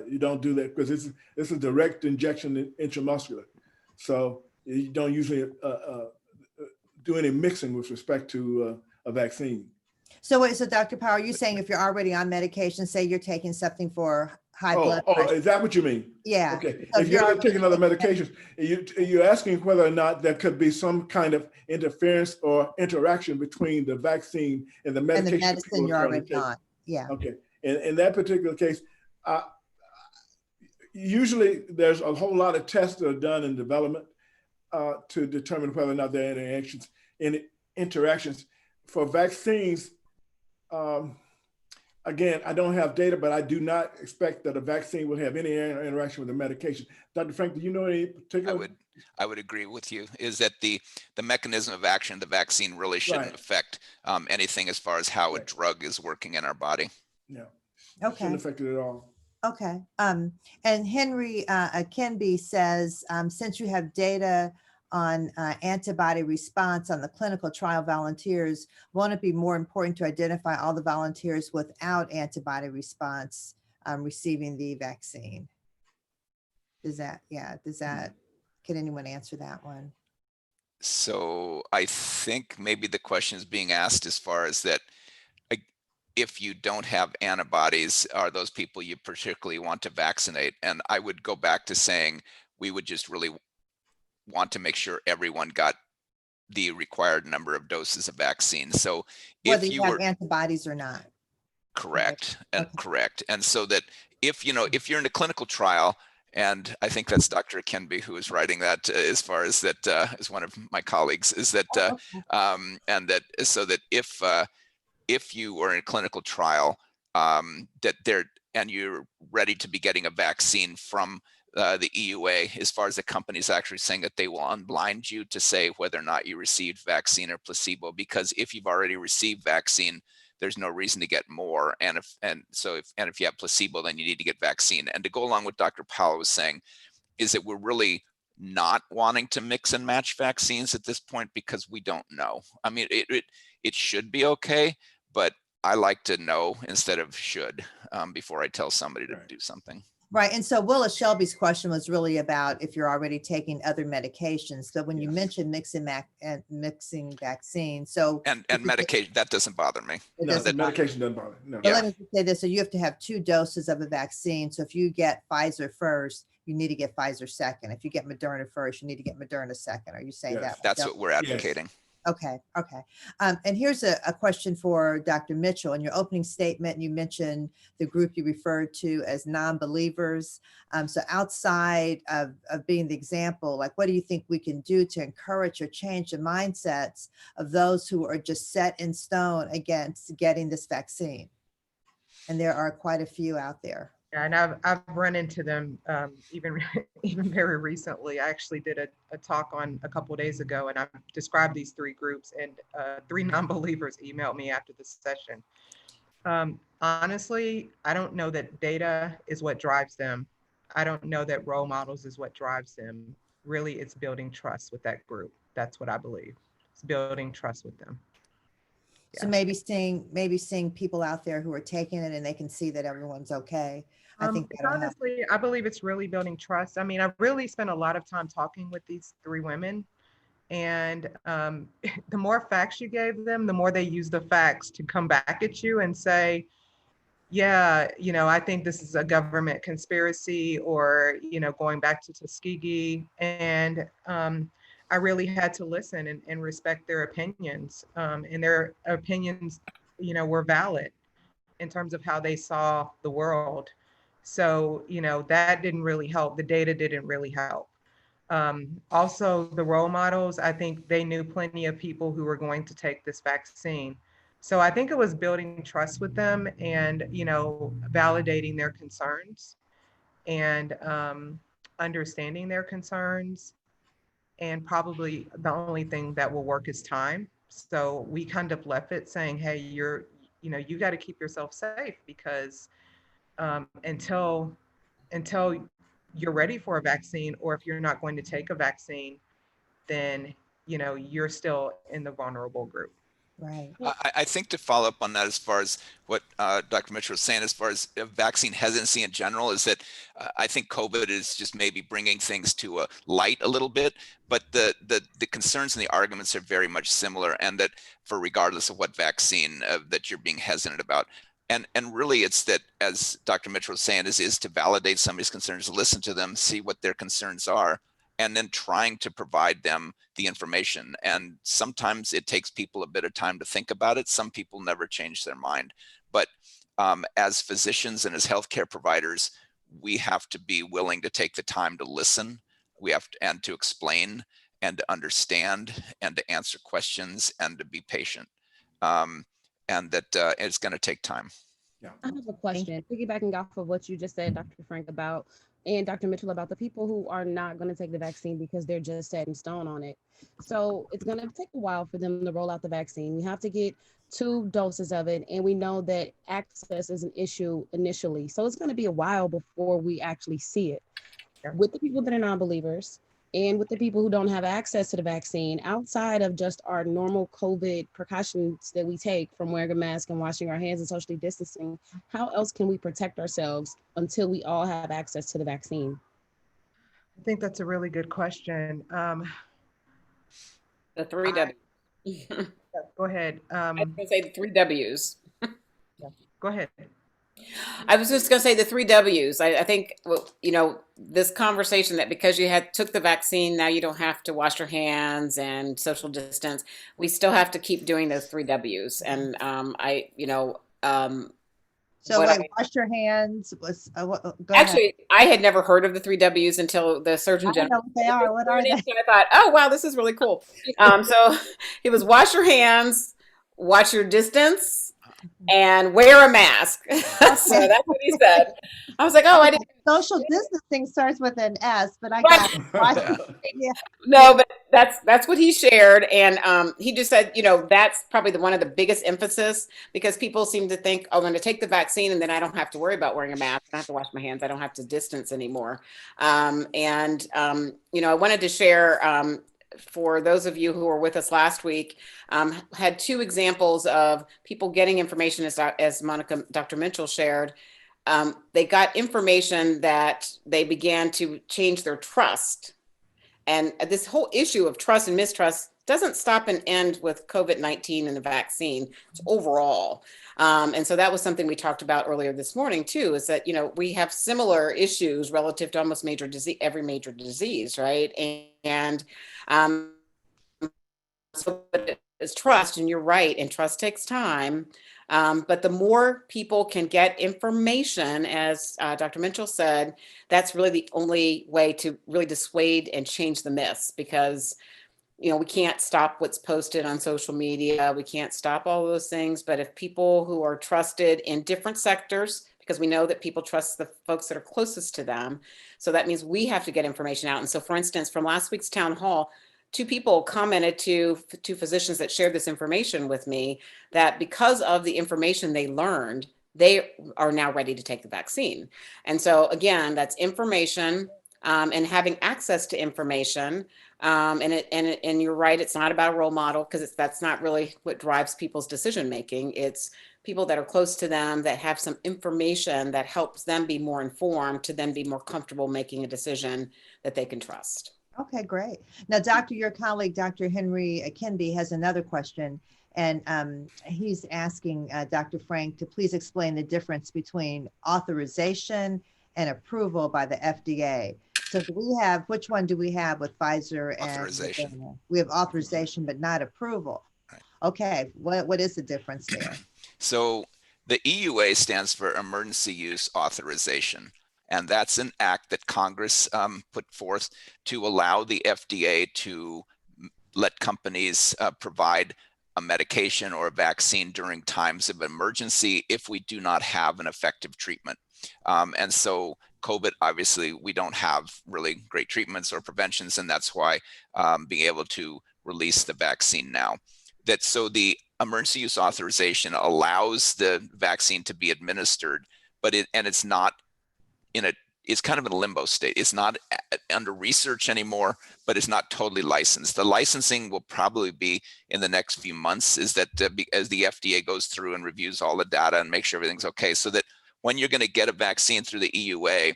you don't do that because it's a direct injection intramuscular. So you don't usually do any mixing with respect to a vaccine. So Dr. Powell, are you saying if you're already on medication, say you're taking something for high blood pressure? Oh, is that what you mean? Yeah. Okay. So if you're taking other medications, you're asking whether or not there could be some kind of interference or interaction between the vaccine and the medication. And the medicine you're already on. Yeah. Okay. In that particular case, usually there's a whole lot of tests that are done in development to determine whether or not there are any interactions. For vaccines, again, I don't have data, but I do not expect that a vaccine will have any interaction with the medication. Dr. Frenck, do you know any particular? I would agree with you, is that the mechanism of action of the vaccine really shouldn't affect anything as far as how a drug is working in our body. Yeah. Okay. Shouldn't affect it at all. Okay. And Henry Kenby says, since you have data on antibody response on the clinical trial volunteers, won't it be more important to identify all the volunteers without antibody response receiving the vaccine? Can anyone answer that one? So I think maybe the question is being asked as far as that, if you don't have antibodies, are those people you particularly want to vaccinate? And I would go back to saying we would just really want to make sure everyone got the required number of doses of vaccine. So whether you have antibodies or not. Correct. And correct. And so that if you're in a clinical trial, and I think that's Dr. Kenby who is writing that as far as that is one of my colleagues, is that and that so that if you are in a clinical trial and you're ready to be getting a vaccine from the EUA, as far as the companies actually saying that they will unblind you to say whether or not you received vaccine or placebo, because if you've already received vaccine, there's no reason to get more. And if you have placebo, then you need to get vaccine. And to go along with Dr. Powell was saying, is that we're really not wanting to mix and match vaccines at this point because we don't know. I mean, it should be okay, but I like to know instead of should before I tell somebody to do something. Right. And so Willa Shelby's question was really about if you're already taking other medications. So when you mentioned mixing vaccines, so and medication, that doesn't bother me. No, the medication doesn't bother. No. But let me just say this. So you have to have 2 doses of a vaccine. So if you get Pfizer first, you need to get Pfizer second. If you get Moderna first, you need to get Moderna second. Are you saying that? That's what we're advocating. Yes. Okay. And here's a question for Dr. Mitchell. In your opening statement, you mentioned the group you referred to as non-believers. So outside of being the example, like, what do you think we can do to encourage or change the mindsets of those who are just set in stone against getting this vaccine? And there are quite a few out there. Yeah, and I've run into them even very recently. I actually did a talk on a couple of days ago, and I described these 3 groups, and 3 non-believers emailed me after the session. Honestly, I don't know that data is what drives them. I don't know that role models is what drives them. Really, it's building trust with that group. That's what I believe. It's building trust with them. So maybe seeing people out there who are taking it and they can see that everyone's okay. I think honestly, I believe it's really building trust. I mean, I really spent a lot of time talking with these 3 women, and the more facts you gave them, the more they use the facts to come back at you and say, yeah, I think this is a government conspiracy, or, going back to Tuskegee. And I really had to listen and respect their opinions. And their opinions, were valid in terms of how they saw the world. So, that didn't really help. The data didn't really help. Also, the role models, I think they knew plenty of people who were going to take this vaccine. So I think it was building trust with them and, validating their concerns and understanding their concerns. And probably the only thing that will work is time. So we kind of left it saying, hey, you got to keep yourself safe, because until you're ready for a vaccine, or if you're not going to take a vaccine, then, you're still in the vulnerable group. Right. I think to follow up on that, as far as what Dr. Mitchell was saying, as far as vaccine hesitancy in general, is that I think COVID is just maybe bringing things to a light a little bit, but the concerns and the arguments are very much similar, and that for regardless of what vaccine that you're being hesitant about. And really it's that, as Dr. Mitchell was saying, is to validate somebody's concerns, listen to them, see what their concerns are, and then trying to provide them the information. And sometimes it takes people a bit of time to think about it. Some people never change their mind. But as physicians and as healthcare providers, we have to be willing to take the time to listen. We have to, and to explain and to understand and to answer questions and to be patient. And that it's going to take time. Yeah. I have a question, piggybacking off of what you just said, Dr. Frenck, about, and Dr. Mitchell, about the people who are not going to take the vaccine because they're just set in stone on it. So it's going to take a while for them to roll out the vaccine. We have to get 2 doses of it, and we know that access is an issue initially. So it's going to be a while before we actually see it. With the people that are non-believers, and with the people who don't have access to the vaccine, outside of just our normal COVID precautions that we take, from wearing a mask and washing our hands and socially distancing, how else can we protect ourselves until we all have access to the vaccine? I think that's a really good question. The 3 W's. Go ahead. I was going to say the 3 W's. Go ahead. I was just going to say the 3 W's. I think, this conversation that because you took the vaccine, now you don't have to wash your hands and social distance. We still have to keep doing those 3 W's. And so wash your hands. Actually, I had never heard of the 3 W's until the Surgeon General. I don't know what they are. What are they? I thought, oh, wow, this is really cool. So it was wash your hands, watch your distance, and wear a mask. So that's what he said. I was like, oh, I didn't. Social distancing starts with an S, but I Right. got it. Yeah. No, but that's what he shared, and he just said, that's probably one of the biggest emphasis, because people seem to think, oh, I'm going to take the vaccine and then I don't have to worry about wearing a mask. I don't have to wash my hands. I don't have to distance anymore. I wanted to share, for those of you who were with us last week, had two examples of people getting information, as Dr. Mitchell shared. They got information that they began to change their trust. And this whole issue of trust and mistrust doesn't stop and end with COVID-19 and the vaccine. It's overall. And so that was something we talked about earlier this morning too, is that, we have similar issues relative to almost every major disease, right? So it's trust, and you're right, and trust takes time. But the more people can get information, as Dr. Mitchell said, that's really the only way to really dissuade and change the myths, because we can't stop what's posted on social media. We can't stop all of those things. But if people who are trusted in different sectors, because we know that people trust the folks that are closest to them, so that means we have to get information out. And so, for instance, from last week's town hall, two people commented to physicians that shared this information with me that because of the information they learned, they are now ready to take the vaccine. And so again, that's information, and having access to information. And you're right, it's not about a role model, because that's not really what drives people's decision making. It's people that are close to them that have some information that helps them be more informed, to then be more comfortable making a decision that they can trust. Okay, great. Now, Doctor, your colleague, Dr. Henry Kinby, has another question, and he's asking Dr. Frenck to please explain the difference between authorization and approval by the FDA. So which one do we have with Pfizer and Authorization. Moderna? We have authorization, but not approval. Right. Okay, what is the difference there? So the EUA stands for Emergency Use Authorization. And that's an act that Congress put forth to allow the FDA to let companies provide a medication or a vaccine during times of emergency if we do not have an effective treatment. And so COVID, obviously, we don't have really great treatments or preventions, and that's why being able to release the vaccine now. So the emergency use authorization allows the vaccine to be administered, but it's not it's kind of in a limbo state. It's not under research anymore, but it's not totally licensed. The licensing will probably be in the next few months, as the FDA goes through and reviews all the data and makes sure everything's okay, so that when you're going to get a vaccine through the EUA,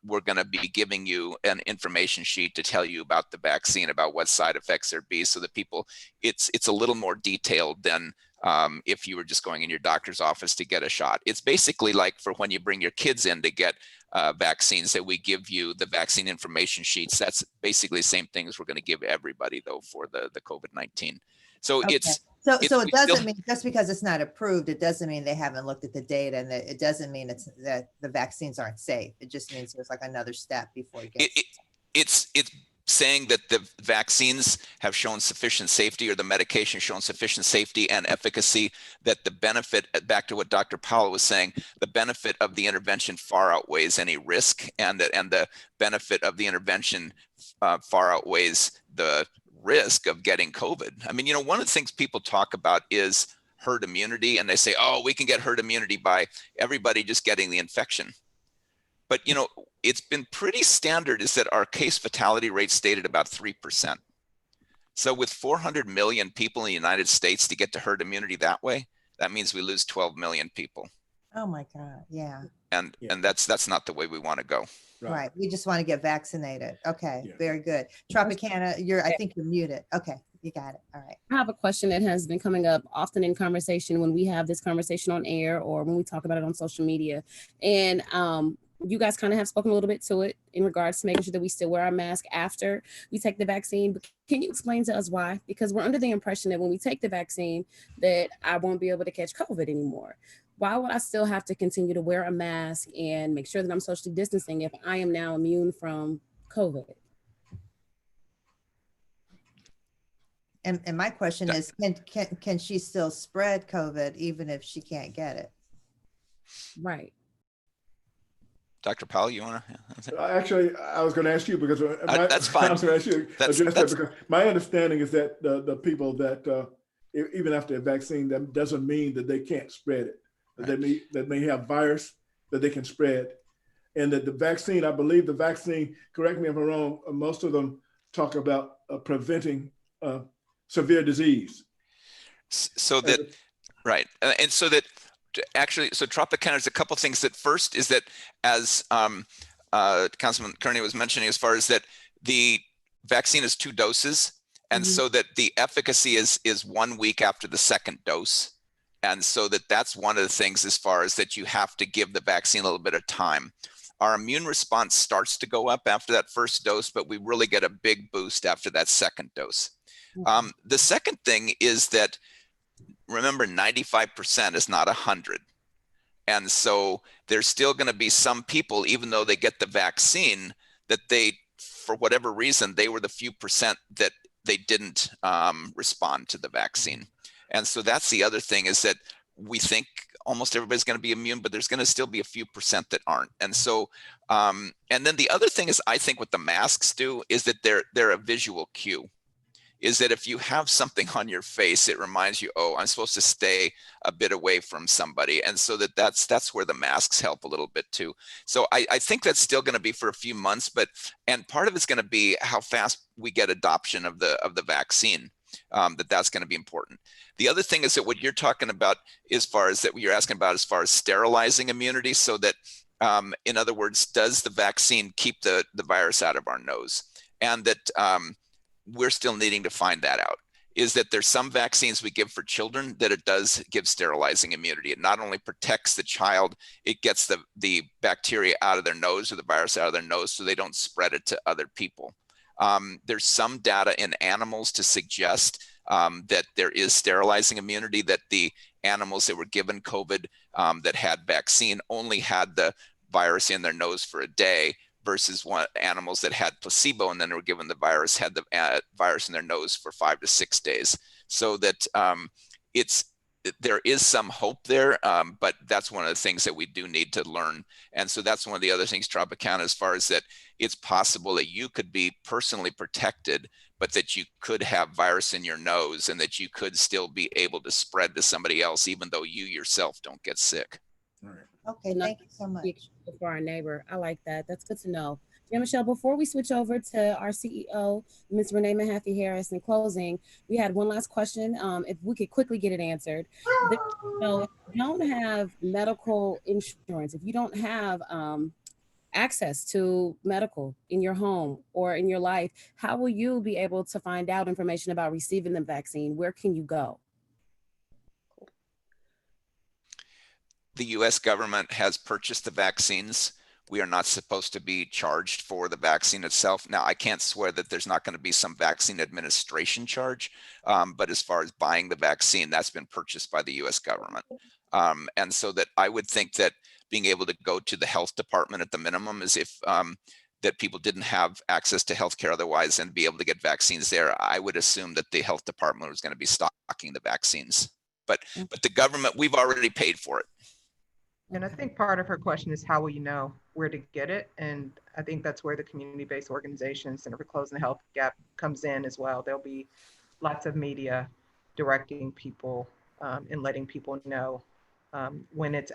we're going to be giving you an information sheet to tell you about the vaccine, about what side effects there be, so that people, it's a little more detailed than if you were just going in your doctor's office to get a shot. It's basically like for when you bring your kids in to get vaccines, that we give you the vaccine information sheets. That's basically the same thing as we're going to give everybody, though, for the COVID-19. So Okay. So it doesn't mean, just because it's not approved, it doesn't mean they haven't looked at the data, and that it doesn't mean that the vaccines aren't safe. It just means there's like another step before you get. It's saying that the vaccines have shown sufficient safety, or the medication shown sufficient safety and efficacy, that the benefit, back to what Dr. Powell was saying, the benefit of the intervention far outweighs any risk, and the benefit of the intervention far outweighs the risk of getting COVID. I mean, one of the things people talk about is herd immunity, and they say, oh, we can get herd immunity by everybody just getting the infection. But, it's been pretty standard is that our case fatality rate stayed at about 3%. So with 400 million people in the United States, to get to herd immunity that way, that means we lose 12 million people. Oh my God, yeah. And that's not the way we want to go. Right. We just want to get vaccinated. Okay, Yeah. Very good. Tropikana, I think you're muted. Okay, you got it. All right. I have a question that has been coming up often in conversation when we have this conversation on air or when we talk about it on social media. And you guys kind of have spoken a little bit to it in regards to making sure that we still wear our mask after we take the vaccine. But can you explain to us why? Because we're under the impression that when we take the vaccine that I won't be able to catch COVID anymore. Why would I still have to continue to wear a mask and make sure that I'm socially distancing if I am now immune from COVID? And my question is, can she still spread COVID even if she can't get it? Right. Dr. Powell, you want to? Actually, I was going to ask you because That's fine. I was going to ask you That's address that because my understanding is that the people that even after a vaccine, that doesn't mean that they can't spread it. Right. That may have virus that they can spread, and that the vaccine, I believe the vaccine. Correct me if I'm wrong. Most of them talk about preventing severe disease. So that, right, and so that. Actually, so Tropikana, there's a couple of things. That first is that, as Councilman Kearney was mentioning, as far as that the vaccine is 2 doses, and so that the efficacy is 1 week after the second dose, and so that's one of the things as far as that you have to give the vaccine a little bit of time. Our immune response starts to go up after that first dose, but we really get a big boost after that second dose. The second thing is that, remember, 95% is not 100. And so there's still going to be some people, even though they get the vaccine, that they, for whatever reason, they were the few percent that they didn't respond to the vaccine. And so that's the other thing, is that we think almost everybody's going to be immune, but there's going to still be a few percent that aren't. And so, and then the other thing is, I think what the masks do is that they're a visual cue. Is that if you have something on your face, it reminds you, oh, I'm supposed to stay a bit away from somebody. And so that's where the masks help a little bit too. So I think that's still going to be for a few months, and part of it's going to be how fast we get adoption of the vaccine. That's going to be important. The other thing is that what you're talking about, as far as that what you're asking about, as far as sterilizing immunity, so that, in other words, does the vaccine keep the virus out of our nose? And that, we're still needing to find that out. Is that there's some vaccines we give for children that it does give sterilizing immunity. It not only protects the child, it gets the bacteria out of their nose, or the virus out of their nose, so they don't spread it to other people. There's some data in animals to suggest that there is sterilizing immunity, that the animals that were given COVID that had vaccine only had the virus in their nose for a day, versus animals that had placebo and then were given the virus, had the virus in their nose for 5 to 6 days. So that there is some hope there, but that's one of the things that we do need to learn. And so that's one of the other things, Tropikana, as far as that it's possible that you could be personally protected, but that you could have virus in your nose, and that you could still be able to spread to somebody else, even though you yourself don't get sick. All right. Okay, thank you so much. For our neighbor. I like that. That's good to know. Jan-Michele, before we switch over to our CEO, Ms. Renee Mahaffey Harris, in closing, we had one last question. If we could quickly get it answered. If you don't have medical insurance, if you don't have access to medical in your home or in your life, how will you be able to find out information about receiving the vaccine? Where can you go? The US government has purchased the vaccines. We are not supposed to be charged for the vaccine itself. Now, I can't swear that there's not going to be some vaccine administration charge, but as far as buying the vaccine, that's been purchased by the US government. And so that I would think that being able to go to the health department at the minimum, is if that people didn't have access to healthcare otherwise, and be able to get vaccines there, I would assume that the health department was going to be stocking the vaccines. But the government, we've already paid for it. And I think part of her question is, how will you know where to get it? And I think that's where the community-based organization, Center for Closing the Health Gap, comes in as well. There'll be lots of media directing people and letting people know when it's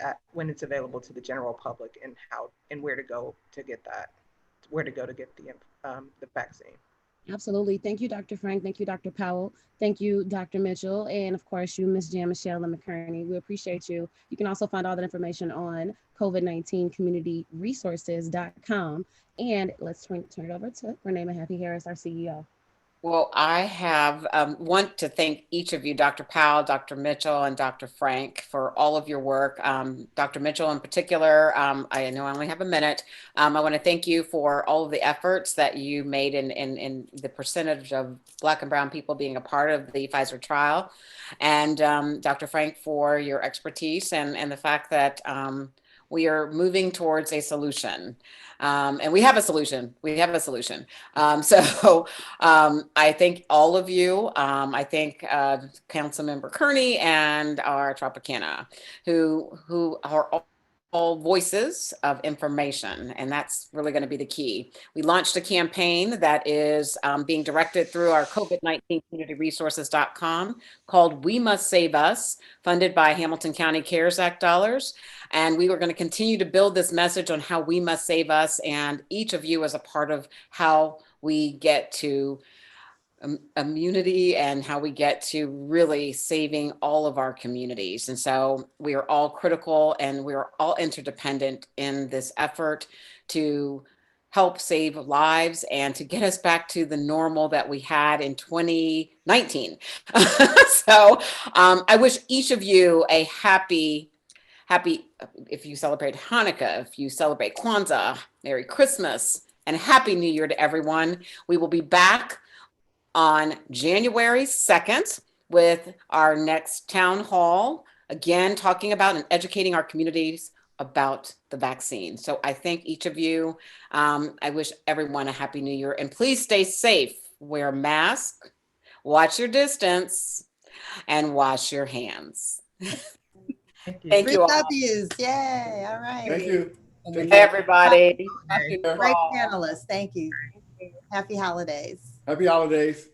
available to the general public, and how and where to go to get that, where to go to get the vaccine. Absolutely. Thank you, Dr. Frenck. Thank you, Dr. Powell. Thank you, Dr. Mitchell. And of course, you, Ms. Jan-Michele and Kearney. We appreciate you. You can also find all that information on COVID-19communityresources.com. And let's turn it over to Renee Mahaffey Harris, our CEO. Well, I want to thank each of you, Dr. Powell, Dr. Mitchell, and Dr. Frenck, for all of your work. Dr. Mitchell in particular, I know I only have a minute. I want to thank you for all of the efforts that you made in the percentage of Black and Brown people being a part of the Pfizer trial. And Dr. Frenck, for your expertise and the fact that we are moving towards a solution. And we have a solution. We have a solution. I thank all of you. I thank Councilmember Kearney and our Tropikana, who are all voices of information, and that's really going to be the key. We launched a campaign that is being directed through our COVID-19 communityresources.com called We Must Save Us, funded by Hamilton County CARES Act dollars. And we were going to continue to build this message on how we must save us, and each of you is a part of how we get to immunity and how we get to really saving all of our communities. And so we are all critical and we're all interdependent in this effort to help save lives and to get us back to the normal that we had in 2019. I wish each of you a happy, if you celebrate Hanukkah, if you celebrate Kwanzaa, Merry Christmas, and Happy New Year to everyone. We will be back on January 2nd with our next town hall, again, talking about and educating our communities about the vaccine. So I thank each of you. I wish everyone a Happy New Year, and please stay safe. Wear a mask, watch your distance, and wash your hands. Thank you all. W's. Yay. All right. Thank you. Bye, everybody. Great panelists. Thank you. Happy holidays. Happy holidays.